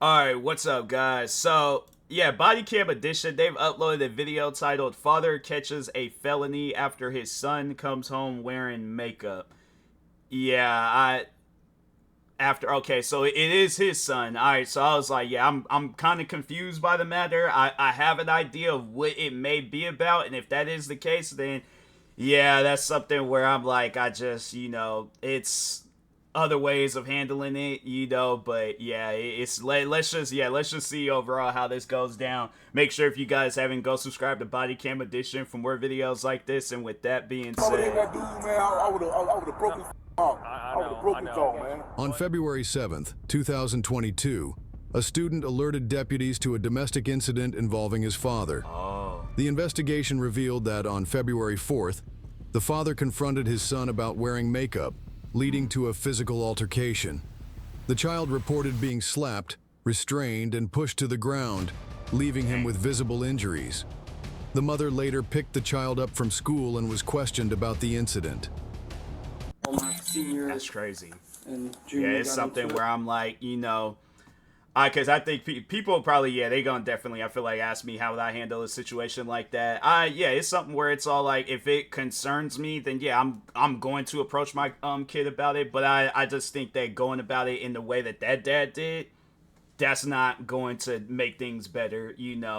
Alright, what's up, guys? So, yeah, Body Cam Edition, they've uploaded a video titled Father Catches a Felony After His Son Comes Home Wearing Makeup. Yeah, okay, so it is his son. Alright, so I was like, yeah, I'm kind of confused by the matter. I have an idea of what it may be about, and if that is the case, then yeah, that's something where I'm like, it's other ways of handling it, but yeah, let's just see overall how this goes down. Make sure if you guys haven't, go subscribe to Body Cam Edition for more videos like this. And with that being said, I would have broken jaw, man. On February 7th, 2022, a student alerted deputies to a domestic incident involving his father. The investigation revealed that on February 4th, the father confronted his son about wearing makeup, leading to a physical altercation. The child reported being slapped, restrained, and pushed to the ground, leaving him with visible injuries. The mother later picked the child up from school and was questioned about the incident. That's crazy. Yeah, it's something where I'm like, because I think people probably, yeah, they gonna definitely, I feel like, ask me how would I handle a situation like that. Yeah, it's something where it's all like, if it concerns me, then yeah, I'm going to approach my kid about it. But I just think that going about it in the way that dad did, that's not going to make things better,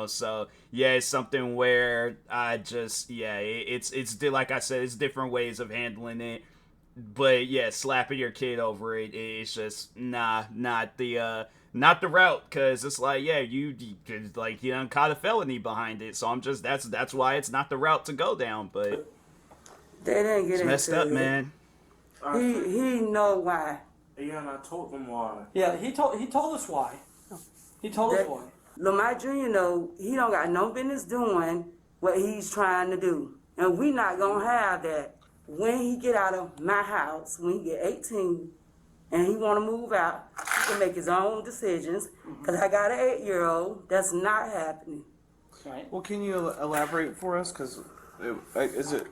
So yeah, it's something where I just, yeah, it's like I said, it's different ways of handling it. But yeah, slapping your kid over it, it's just not the route, because it's like, yeah, you done caught a felony behind it, so I'm just, that's why it's not the route to go down. But they didn't get it's messed up, man. He know why. Yeah, and I told them why. Yeah, he told us why. He told us why. Lamar Jr. He don't got no business doing what he's trying to do, and we not gonna have that. When he get out of my house, when he get 18, and he want to move out, he can make his own decisions. Because I got an 8-year-old. That's not happening. Right. Well, can you elaborate for us? Because is it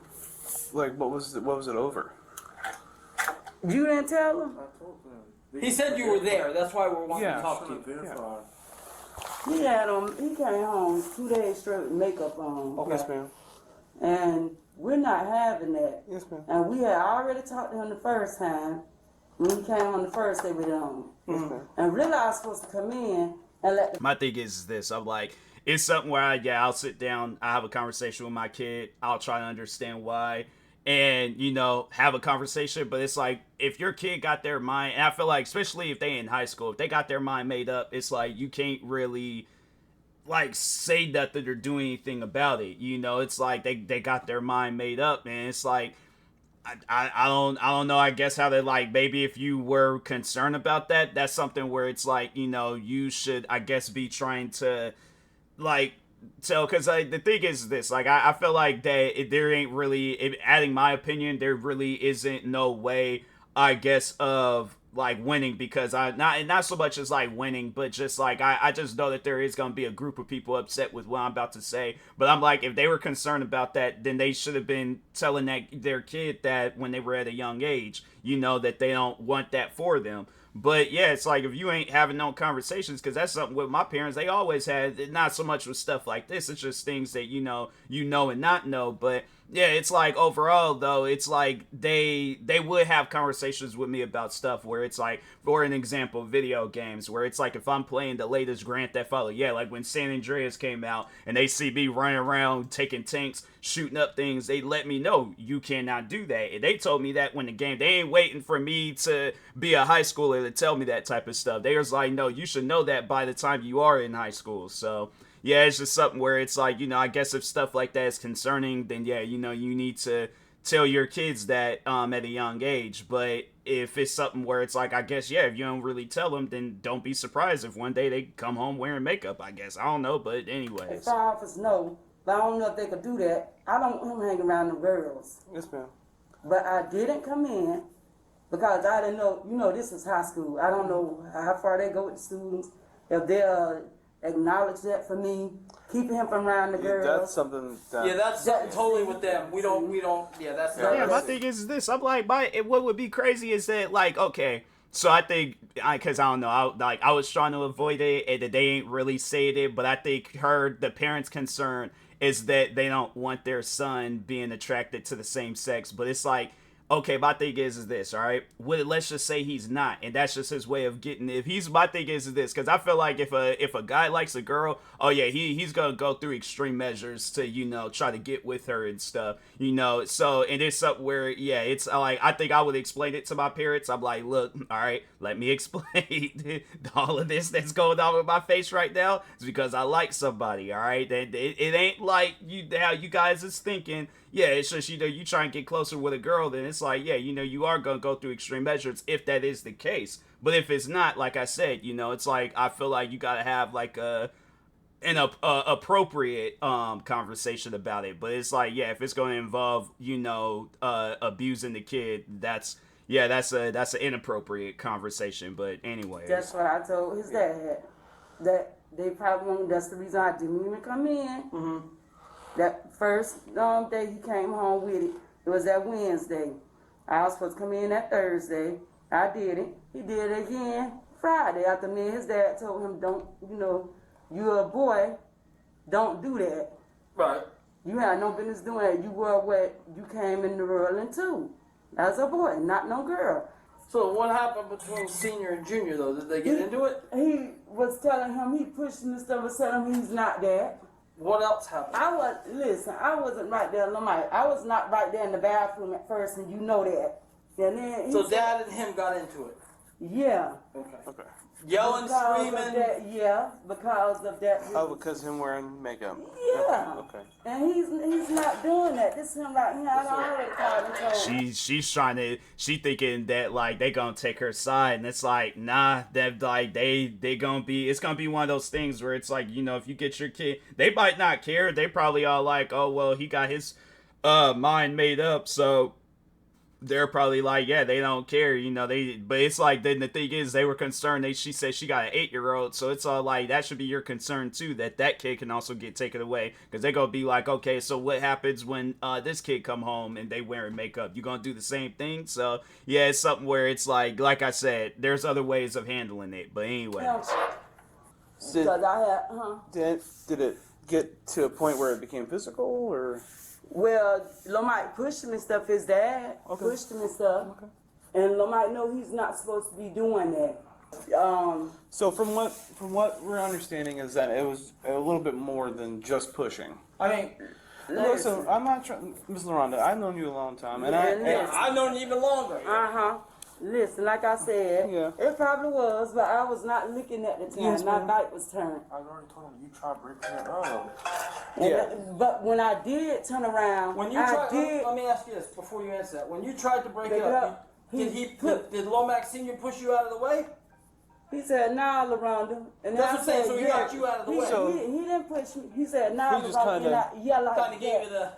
like what was it over? You didn't tell him? I told them. He said you were there. That's why we're wanting to talk to you. He came home 2 days straight with makeup on. Okay. Yes, ma'am. And we're not having that. Yes, ma'am. And we had already talked to him the first time. When he came on the first day with it on. Mm-hmm. And really I was supposed to come in and let My thing is this, I'm like, it's something where I'll sit down, I have a conversation with my kid, I'll try to understand why, and have a conversation. But it's like, if your kid got their mind, and I feel like, especially if they in high school, if they got their mind made up, it's like you can't really like say nothing or do anything about it. It's like they got their mind made up, and it's like, I don't know, I guess how they, like, maybe if you were concerned about that, that's something where it's like, you should, I guess, be trying to, like, so, because the thing is this, like, I feel like that there ain't really, adding my opinion, there really isn't no way, I guess, of like winning, because not so much as like winning, but just like I just know that there is gonna be a group of people upset with what I'm about to say. But I'm like, if they were concerned about that, then they should have been telling their kid that when they were at a young age, that they don't want that for them. But yeah, it's like, if you ain't having no conversations, because that's something with my parents, they always had, not so much with stuff like this, it's just things that you know and not know. But yeah, it's like, overall though, it's like they would have conversations with me about stuff where it's like, for an example, video games, where it's like, if I'm playing the latest Grand Theft Auto, yeah, like when San Andreas came out and they see me running around taking tanks, shooting up things, they let me know you cannot do that. And they told me that when the game, they ain't waiting for me to be a high schooler to tell me that type of stuff. They was like, no, you should know that by the time you are in high school. So yeah, it's just something where it's like, I guess if stuff like that is concerning, then yeah, you need to tell your kids that at a young age. But if it's something where it's like, I guess, yeah, if you don't really tell them, then don't be surprised if one day they come home wearing makeup, I guess. I don't know, but anyways. If our office know, but I don't know if they could do that. I don't want him hanging around the girls. Yes, ma'am. But I didn't come in because I didn't know, this is high school. I don't know how far they go with the students. If they'll acknowledge that for me, keeping him from around the girls. That's something that... Yeah, that's totally with them. We don't, yeah, that's... Yeah, my thing is this. I'm like, what would be crazy is that, like, okay, So I think, because I don't know, I was trying to avoid it, and they ain't really said it, but I think the parents' concern is that they don't want their son being attracted to the same sex. But it's like, okay, my thing is this, all right? Let's just say he's not, and that's just his way of getting. My thing is this, because I feel like if a guy likes a girl, oh yeah, he's gonna go through extreme measures to try to get with her and stuff, So and it's something where it's like I think I would explain it to my parents. I'm like, look, all right, let me explain all of this that's going on with my face right now. It's because I like somebody, all right? It ain't like how you guys is thinking. Yeah, it's just, you try and get closer with a girl, then it's like, yeah, you are going to go through extreme measures if that is the case. But if it's not, like I said, it's like, I feel like you got to have like an appropriate conversation about it. But it's like, yeah, if it's going to involve, abusing the kid, that's an inappropriate conversation. But anyway. That's what I told his dad. That they probably won't, that's the reason I didn't even come in. Mm-hmm. That first day he came home with it was that Wednesday. I was supposed to come in that Thursday. I did it. He did it again Friday after me and his dad told him, don't, you're a boy, don't do that. Right. You had no business doing that. You were what you came in the world into. As a boy, not no girl. So what happened between senior and junior though? Did they get into it? He was telling him, he pushed him and stuff and telling him he's not that. What else happened? I wasn't right there, I was not right there in the bathroom at first, and you know that. And then so Dad and him got into it? Yeah. Okay. Yelling, screaming? Because of that. Oh, because him wearing makeup. Yeah. Okay. And he's not doing that. This is him right here. I already called and told him. She thinking that like they gonna take her side, and it's like, nah, that like they gonna be, it's gonna be one of those things where it's like, if you get your kid, they might not care. They probably all like, oh well, he got his mind made up, so they're probably like, yeah, they don't care, but it's like, then the thing is, they were concerned, she said she got an 8-year-old, so it's all like, that should be your concern too, that kid can also get taken away, because they're gonna be like, okay, so what happens when this kid come home and they wearing makeup? You gonna do the same thing? So yeah, it's something where it's like I said, there's other ways of handling it, but anyways. Because I had, Did it get to a point where it became physical, or? Well, Lomite pushed him and stuff, his dad pushed him and stuff. Okay. And Lomite know he's not supposed to be doing that. So from what we're understanding is that it was a little bit more than just pushing. I mean, listen, I'm not trying, Ms. LaRonda, I've known you a long time, and I've known you even longer. Listen, like I said, it probably was, but I was not looking at the time. Yes, my back was turned. I already told him you tried breaking it up. But when I did turn around, let me ask you this before you answer that. When you tried to break it up, did Lomax Senior push you out of the way? He said, "Nah, LaRonda." And that's what I'm saying. So he got you out of the way. He didn't push me. He said, "Nah, LaRonda." Kind of gave you the.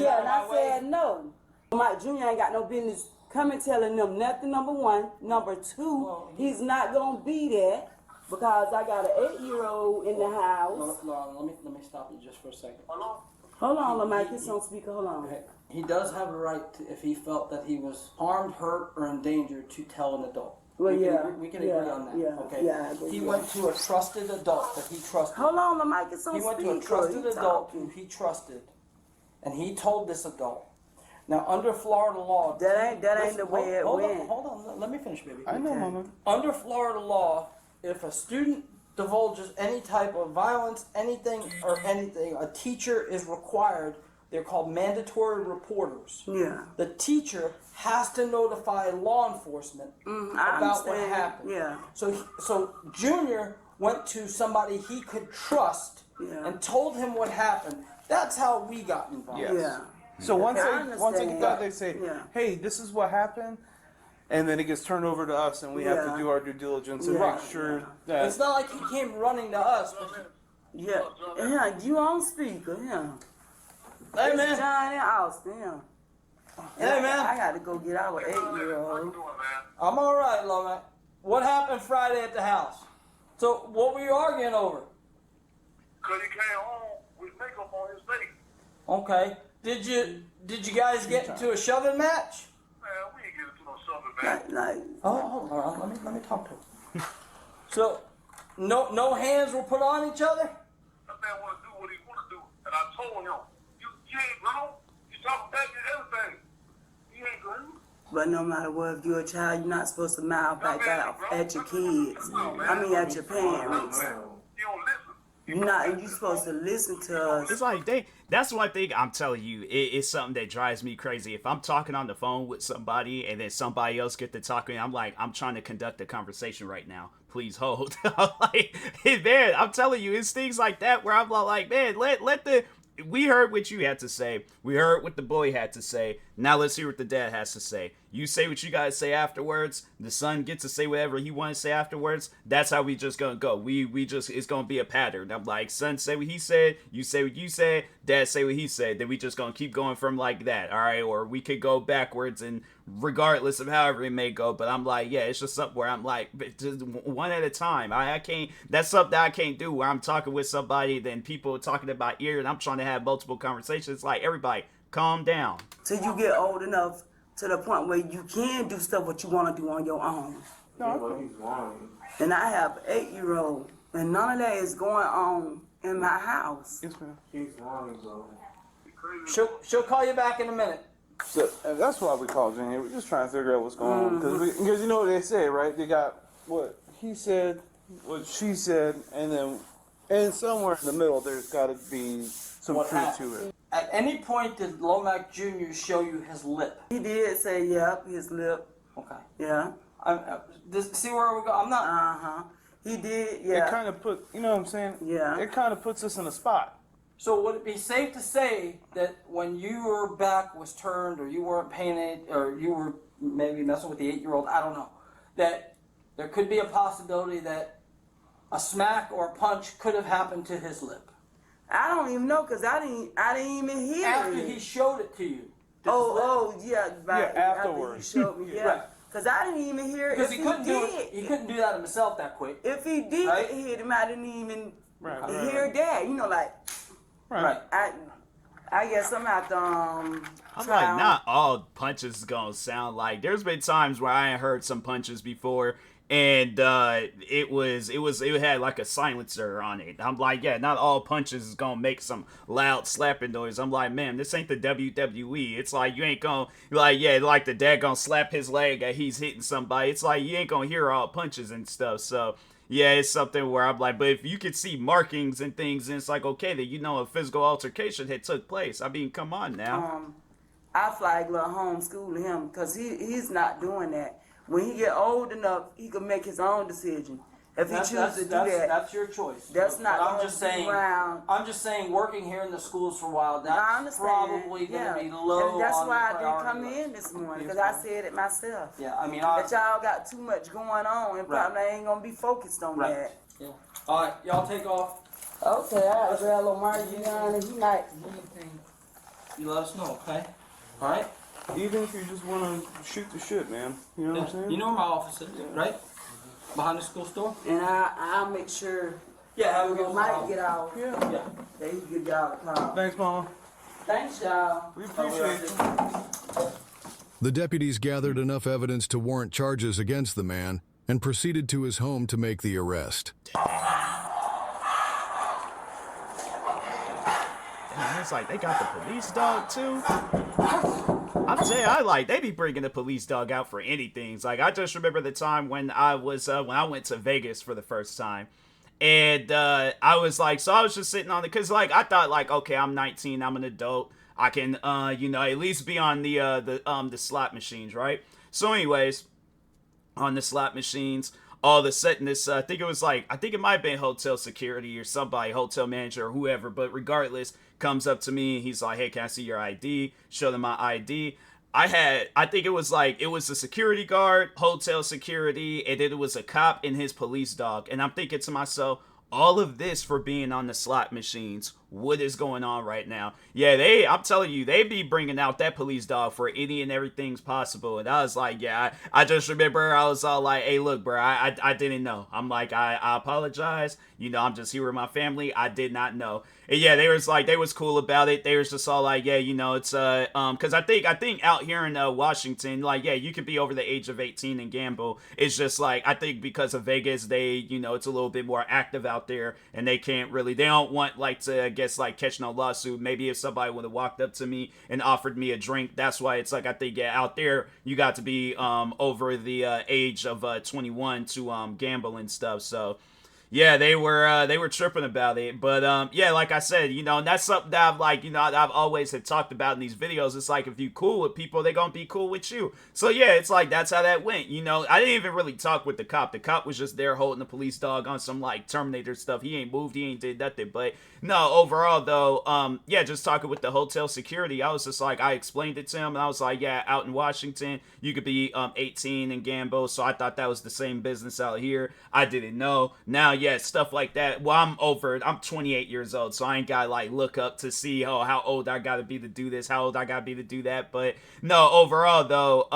And I said no. Mike Jr. ain't got no business coming telling them nothing. Number one. Number two, he's not gonna be there because I got an 8-year-old in the house. Let me stop you just for a second. Hold on, Mike. It's on speaker. Hold on. Okay. He does have a right to, if he felt that he was harmed, hurt, or endangered, to tell an adult. Well, we can agree on that. Okay. Yeah, he went to a trusted adult that he trusted. Hold on, Mike. It's on speaker. He went to a trusted adult who he trusted, and he told this adult. Now, under Florida law, that ain't the way it went. Hold on, let me finish, baby. I know, Mama. Under Florida law, if a student divulges any type of violence, anything, a teacher is required. They're called mandatory reporters. Yeah. The teacher has to notify law enforcement about what happened. Yeah. So Junior went to somebody he could trust and told him what happened. That's how we got involved. Yes. Yeah. So once they get that, they say, "Hey, this is what happened," and then it gets turned over to us, and we have to do our due diligence and make sure that it's not like he came running to us. Yeah, you on speaker, Hey man, John and Austin, Hey man, I got to go get our 8-year-old. I'm all right, Lomax. What happened Friday at the house? So what were you arguing over? Because he came home with makeup on his face. Okay. Did you guys get into a shoving match? Man, we ain't get into no hold on. Let me talk to him. So, no hands were put on each other? That man want to do what he want to do. And I told him, you ain't wrong. You talking back and everything. You ain't grown. But no matter what, if you're a child, you're not supposed to mouth back out at your kids. At your parents. You don't listen. You're supposed to listen to us. It's like that's one thing I'm telling you. It's something that drives me crazy. If I'm talking on the phone with somebody and then somebody else get to talking, I'm like, I'm trying to conduct a conversation right now. Please hold. Like, man, I'm telling you, it's things like that where I'm like, man, we heard what you had to say. We heard what the boy had to say. Now let's hear what the dad has to say. You say what you guys say afterwards. The son gets to say whatever he wants to say afterwards. That's how we just gonna go. We just, it's gonna be a pattern. I'm like, son say what he said. You say what you said. Dad say what he said. Then we just gonna keep going from like that. All right. Or we could go backwards and regardless of however it may go. But I'm like, yeah, it's just something where I'm like, just one at a time. I can't, that's something I can't do where I'm talking with somebody, then people are talking in my ear and I'm trying to have multiple conversations. Like, everybody calm down. Till you get old enough to the point where you can do stuff what you want to do on your own. And I have an 8-year-old, and none of that is going on in my house. Yes, ma'am. He's lying, bro. She'll call you back in a minute. So, and that's why we called you in here. We're just trying to figure out what's going on. Because you know what they say, right? They got what he said, what she said, and somewhere in the middle there's got to be some truth to it. At any point did Lomax Jr. show you his lip? He did say, yep, his lip. Okay. Yeah. See where we go? I'm not... Uh-huh. He did, yeah. It kind of put, you know what I'm saying? Yeah. It kind of puts us in a spot. So would it be safe to say that when your back was turned or you weren't paying it or you were maybe messing with the 8-year-old, I don't know, that there could be a possibility that a smack or a punch could have happened to his lip? I don't even know because I didn't even hear After it. he showed it to you. Yeah, right. Yeah, afterwards. After he showed me, yeah. Right. Because I didn't even hear it. Because If he couldn't do did, it. He couldn't do that himself that quick. If he did Right. hit him, I didn't even Right. hear that. You know, like Right. I guess I'm at the I'm like, not all punches gonna sound like. There's been times where I ain't heard some punches before, and it had like a silencer on it. I'm like, yeah, not all punches is gonna make some loud slapping noise. I'm like, man, this ain't the WWE. It's like you ain't gonna like the dad gonna slap his leg and he's hitting somebody. It's like you ain't gonna hear all punches and stuff. So yeah, it's something where I'm like, but if you could see markings and things, and it's like, okay, then you know a physical altercation had took place. I mean, come on now. I flag little homeschool him because he's not doing that. When he get old enough, he can make his own decision. If he chooses to do that, that's your choice. That's not. I'm just saying. Around. I'm just saying. Working here in the schools for a while, I that's understand. probably going to be low. And that's on why the I didn't priority come list. in this morning because I said it myself. Yeah, I mean, that y'all got too much going on and probably ain't gonna be focused on that. Yeah. All right, y'all take off. Okay, I gotta grab Lamar Young and he might. You let us know, okay? All right. Even if you just want to shoot the shit, man. You know what I'm saying? You know where my office is, right? Behind the school store. And I'll make sure. Yeah, we might get out. Yeah. They can give y'all a call. Thanks, Mama. Thanks, y'all. We appreciate it. The deputies gathered enough evidence to warrant charges against the man and proceeded to his home to make the arrest. Damn, it's like they got the police dog too. I'm saying, they be bringing the police dog out for anything. It's like, I just remember the time when I went to Vegas for the first time. And I was like, so I was just sitting on because I thought okay, I'm 19, I'm an adult. I can, at least be on the slot machines, right? So anyways, on the slot machines, all of a sudden I think it might have been hotel security or somebody, hotel manager or whoever, but regardless, comes up to me and he's like, hey, can I see your ID? Show them my ID. I think it was a security guard, hotel security, and then it was a cop and his police dog. And I'm thinking to myself, all of this for being on the slot machines. What is going on right now? Yeah, I'm telling you, they be bringing out that police dog for any and everything's possible. And I was like, yeah, I just remember I was all like, hey, look, bro, I didn't know. I'm like, I apologize. You know, I'm just here with my family. I did not know. And yeah, they was cool about it. They was just all like, yeah, you know, it's because I think out here in Washington, like, yeah, you could be over the age of 18 and gamble. It's just like, I think because of Vegas, they, you know, it's a little bit more active out there, and they don't want like to guess like catch no lawsuit. Maybe if somebody would have walked up to me and offered me a drink, that's why it's like, I think, yeah, out there you got to be over the age of 21 to gamble and stuff. So yeah, they were tripping about it. But yeah, like I said, you know, and that's something that I've like, you know, I've always had talked about in these videos. It's like, if you cool with people, they're gonna be cool with you. So yeah, it's like, that's how that went. You know, I didn't even really talk with the cop. The cop was just there holding the police dog on some like Terminator stuff. He ain't moved, he ain't did nothing. But no, overall though, yeah, just talking with the hotel security, I was just like, I explained it to him, and I was like, yeah, out in Washington, you could be 18 and gamble. So I thought that was the same business out here. I didn't know. Now, yeah, stuff like that. Well, I'm 28 years old, so I ain't gotta like look up to see, oh, how old I gotta be to do this, how old I gotta be to do that. But no, overall though,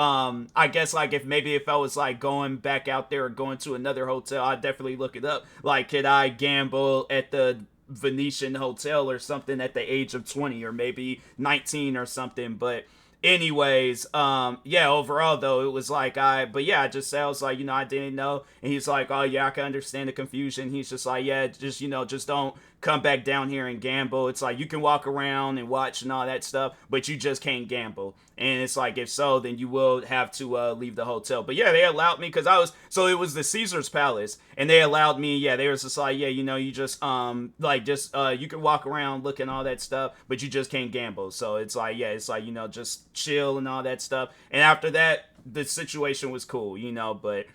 I guess like if I was like going back out there or going to another hotel, I'd definitely look it up. Like, could I gamble at the Venetian Hotel or something at the age of 20 or maybe 19 or something? But anyways, yeah, overall though, it was like, but yeah, I just said, I was like, you know, I didn't know. And he's like, oh yeah, I can understand the confusion. He's just like, yeah, just, you know, just don't come back down here and gamble. It's like, you can walk around and watch and all that stuff, but you just can't gamble. And it's like, if so, then you will have to leave the hotel. But yeah, they allowed me, because it was the Caesar's Palace, and they allowed me, yeah, they was just like, yeah, you know, you just, you can walk around, look and all that stuff, but you just can't gamble. So it's like, yeah, it's like, you know, just chill and all that stuff. And after that, the situation was cool, you know, but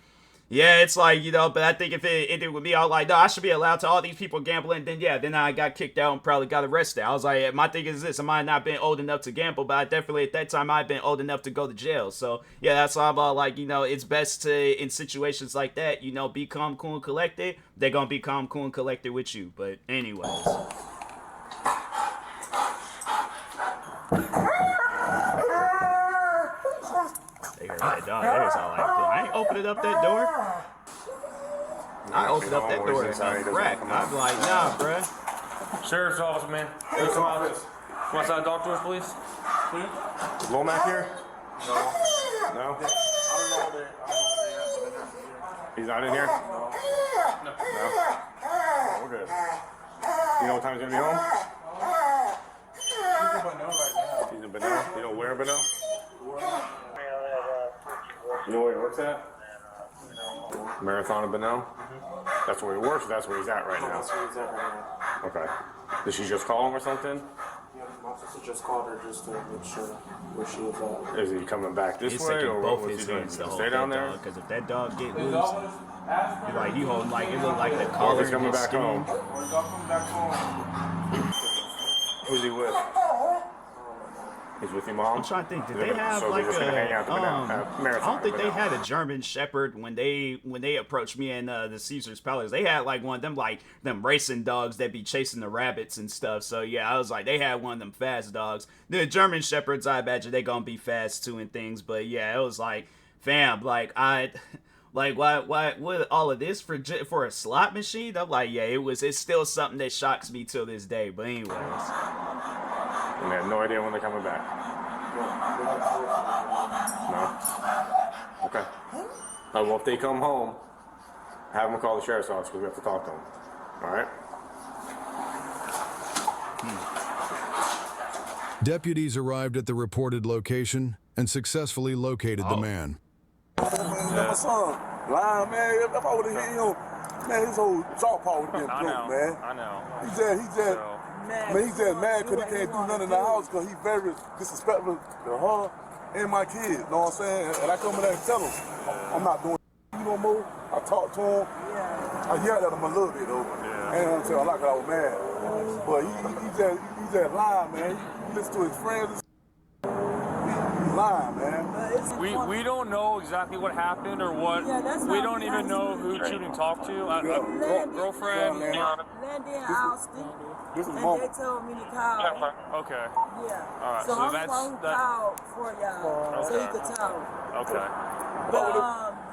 yeah, it's like, you know, but I think if it ended with me, I was like, no, I should be allowed to all these people gambling. Then I got kicked out and probably got arrested. I was like, my thing is this, I might not been old enough to gamble, but I definitely at that time I'd been old enough to go to jail. So yeah, that's why I'm all like, you know, it's best to, in situations like that, you know, be calm, cool, and collected. They're gonna be calm, cool, and collected with you. But anyways. They heard that dog. They was all like, I ain't opening up that door. I opened up that door and crack. I'm like, nah, bruh. Sheriff's office, man. Hey, come outside and talk to us, please. Is Lomac here? No. No? I don't know where they are. He's not in here? No. No? Oh, we're good. You know what time he's gonna be home? He's in Bonneau right now. He's in Bonneau? You know where in Bonneau? You know where he works at? Marathon of Bonneau? That's where he works, or that's where he's at right now? That's where he's at right now. Okay. Did she just call him or something? Yeah, my sister just called her just to make sure where she was at. Is he coming back this He's way, taking or both what's his he doing? hands to Stay hold down that there? dog, because if that dog get loose, like he holding like, it looked like the Or collar if he's coming in his back skin. home? Or is y'all coming back home? Who's he with? He's with your mom? I'm trying to think. Did They're they gonna- have so like they're just gonna hang out a? the I marathon don't think they Bonneau. had a German Shepherd when they approached me in the Caesar's Palace. They had like one of them, like them racing dogs that be chasing the rabbits and stuff. So yeah, I was like, they had one of them fast dogs. The German Shepherds, I imagine they gonna be fast too and things. But yeah, it was like, fam, like like why with all of this for a slot machine? I'm like, yeah, it's still something that shocks me till this day. But anyways, And they have no idea when they're coming back. No? Okay. Well, if they come home, have them call the sheriff's office because we have to talk to them. Alright? Deputies arrived at the reported location and successfully located the man. My son, lying, man. If I would have hit him, man, his whole jaw paw would have been broke, man. I know. He's just mad because he can't do nothing in the house because he's very disrespectful to her and my kids, you know what I'm saying? And I come in there and tell him, I'm not doing no more. I talked to him. I yelled at him a little bit, though. I ain't gonna tell him a lot because I was mad. But he just lying, man. He listens to his friends. He lying, man. We don't know exactly what happened or what. Yeah, that's we what don't I'm even know asking. who shooting talked to. Girlfriend. Landon in Austin. This is And mama. they told me to call. Okay. Yeah. All right, So, so I'm that's- the one who that- called for y'all, so you could talk. Okay. But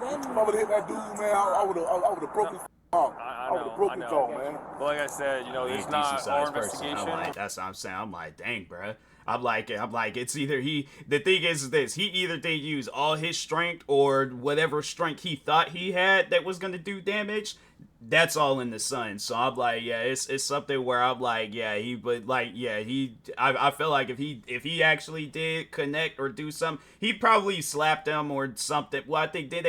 If I would have hit that dude, man, I would have broken his heart. I would have broken his jaw, man. But like I said, you know, He's it's a not decent our sized person. investigation. I'm like, that's what I'm saying. I'm like, dang, bro. I'm like, it's either the thing is this, he either did use all his strength or whatever strength he thought he had that was going to do damage. That's all in the sun. So I'm like, yeah, it's something where I'm like, yeah, I feel like if he actually did connect or do something, he probably slapped him or something. Well, I think they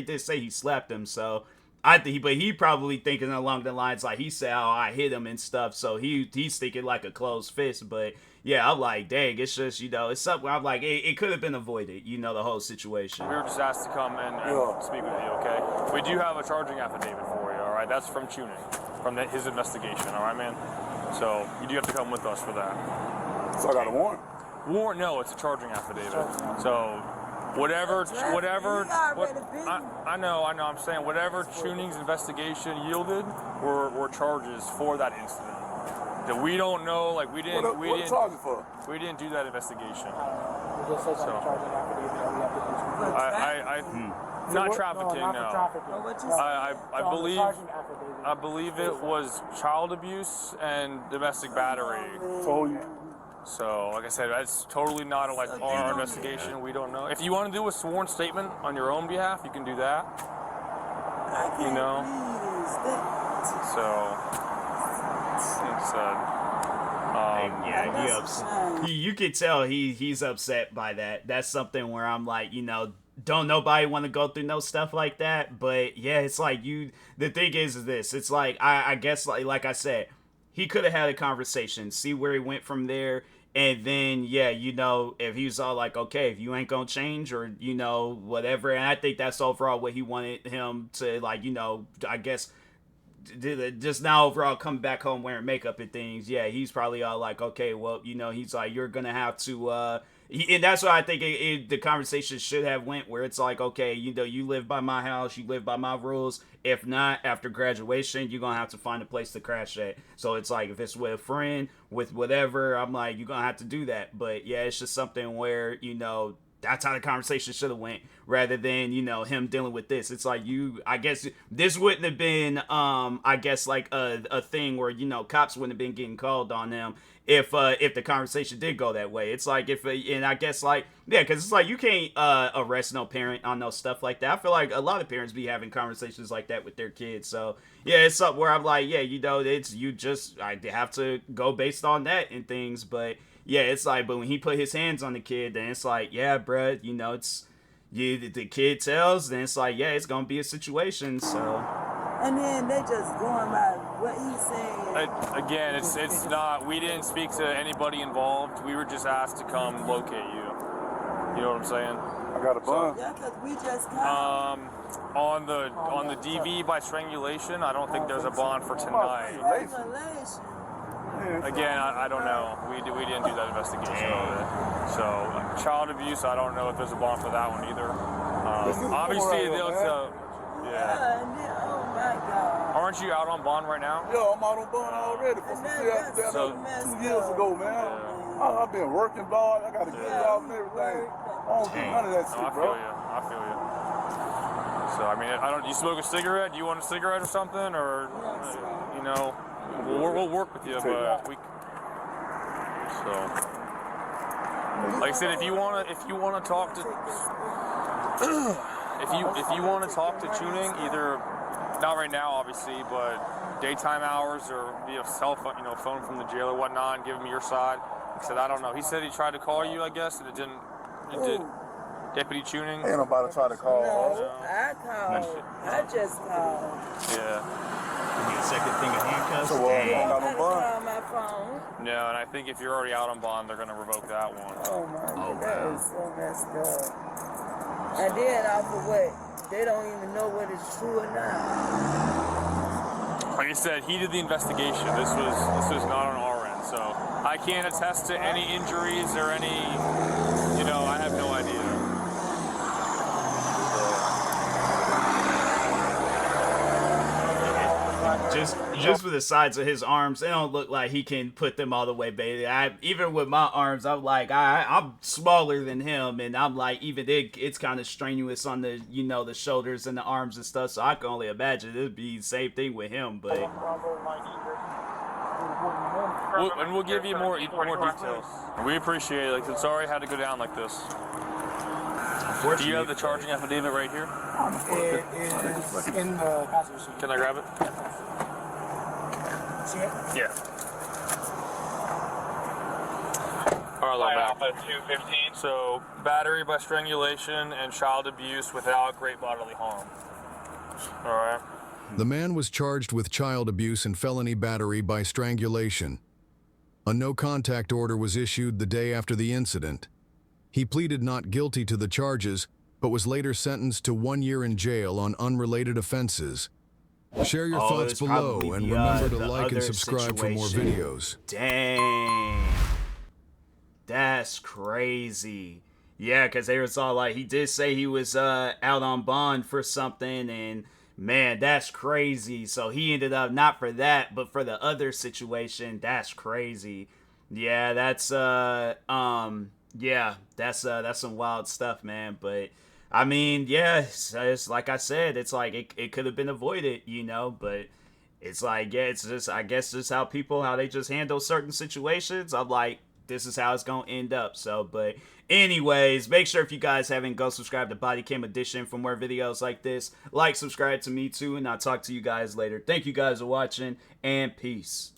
did say he slapped him. So but he probably thinking along the lines like he said, oh, I hit him and stuff. So he's thinking like a closed fist. But yeah, I'm like, dang, it's just, it's something where I'm like, it could have been avoided, the whole situation. We were just asked to come and speak with you, okay? We do have a charging affidavit for you, all right? That's from tuning, from his investigation, all right, man? So you do have to come with us for that. So I got a warrant? Warrant? No, it's a charging affidavit. So whatever, I know, I'm saying whatever tuning's investigation yielded were charges for that incident. That we don't know, like we didn't charges for? We didn't do that investigation. It just says on the charging affidavit that we have to issue. Not trafficking, no. no. Trafficking. I believe it was child abuse and domestic battery. So, like I said, that's totally not like our investigation. We don't know. If you want to do a sworn statement on your own behalf, you can do that. So. You could tell he's upset by that. That's something where I'm like, don't nobody want to go through no stuff like that. But yeah, it's like the thing is this. It's like I guess like I said, he could have had a conversation, see where he went from there. And then, if he was all like, okay, if you ain't gonna change or, whatever. And I think that's overall what he wanted him to, like, I guess just now overall come back home wearing makeup and things. Yeah, he's probably all like, okay, well, he's like, you're gonna have to and that's why I think the conversation should have went, where it's like, okay, you live by my house, you live by my rules. If not, after graduation, you're gonna have to find a place to crash at. So it's like, if it's with a friend, with whatever, I'm like, you're gonna have to do that. But yeah, it's just something where that's how the conversation should have went, rather than, him dealing with this. It's like, I guess this wouldn't have been, I guess, like a thing where, cops wouldn't have been getting called on them if the conversation did go that way. It's like, and I guess, like, yeah, because it's like, you can't arrest no parent on no stuff like that. I feel like a lot of parents be having conversations like that with their kids. So yeah, it's something where I'm like, yeah, I have to go based on that and things. But yeah, it's like, but when he put his hands on the kid, then it's like, yeah, bruh, it's the kid tells, then it's like, yeah, it's gonna be a situation. So. And then they just going by what he's saying. Again, it's not. We didn't speak to anybody involved. We were just asked to come locate you. You know what I'm saying? I got a bond. Yeah, because we just come. On the DV by strangulation, I don't think there's a bond for tonight. Again, I don't know. We didn't do that investigation of it. So child abuse, I don't know if there's a bond for that one either. Obviously, they'll tell. Yeah. Oh my God. Aren't you out on bond right now? Yeah, I'm out on bond already. So 2 years ago, man. Yeah. I've been working, dog. I got a good job and everything. I don't do none of that shit, bro. I feel you. So I mean, you smoke a cigarette? Do you want a cigarette or something, or we'll work with you, but we. So, like I said, if you wanna talk to. If you want to talk to tuning, either not right now, obviously, but daytime hours or via cell phone, phone from the jail or whatnot, and give him your side. He said, I don't know. He said he tried to call you, I guess, and it didn't. Deputy tuning. Ain't nobody try to call us. No, I called. I just called. Yeah. A second thing of handcuffs. So I don't got no bond. On my phone. No, and I think if you're already out on bond, they're going to revoke that one. Oh my God, that is so messed up. And then off of what? They don't even know whether it's true or not. Like I said, he did the investigation. This was not on our end, so I can't attest to any injuries or any. I have just for the size of his arms, they don't look like he can put them all the way, baby. Even with my arms, I'm like, I'm smaller than him, and I'm like, even it's kind of strenuous on the, the shoulders and the arms and stuff. So I can only imagine it'd be the same thing with him, but. We'll give you more details. We appreciate it. Like, sorry it had to go down like this. Do you have the charging affidavit right here? It's in the passenger seat. Can I grab it? See it? Yeah. All right, Alpha 215. So, battery by strangulation and child abuse without great bodily harm. All right. The man was charged with child abuse and felony battery by strangulation. A no-contact order was issued the day after the incident. He pleaded not guilty to the charges, but was later sentenced to 1 year in jail on unrelated offenses. Share your thoughts below and remember to like and subscribe for more videos. Dang. That's crazy. Yeah, because they was all like, he did say he was out on bond for something, and man, that's crazy. So he ended up not for that, but for the other situation. That's crazy. Yeah, that's that's some wild stuff, man. But I mean, yeah, it's like I said, it's like it could have been avoided, but it's like, yeah, it's just, I guess, just how they just handle certain situations. I'm like, this is how it's gonna end up. So, but anyways, make sure if you guys haven't, go subscribe to Body Cam Edition for more videos like this. Like, subscribe to me too, and I'll talk to you guys later. Thank you guys for watching, and peace.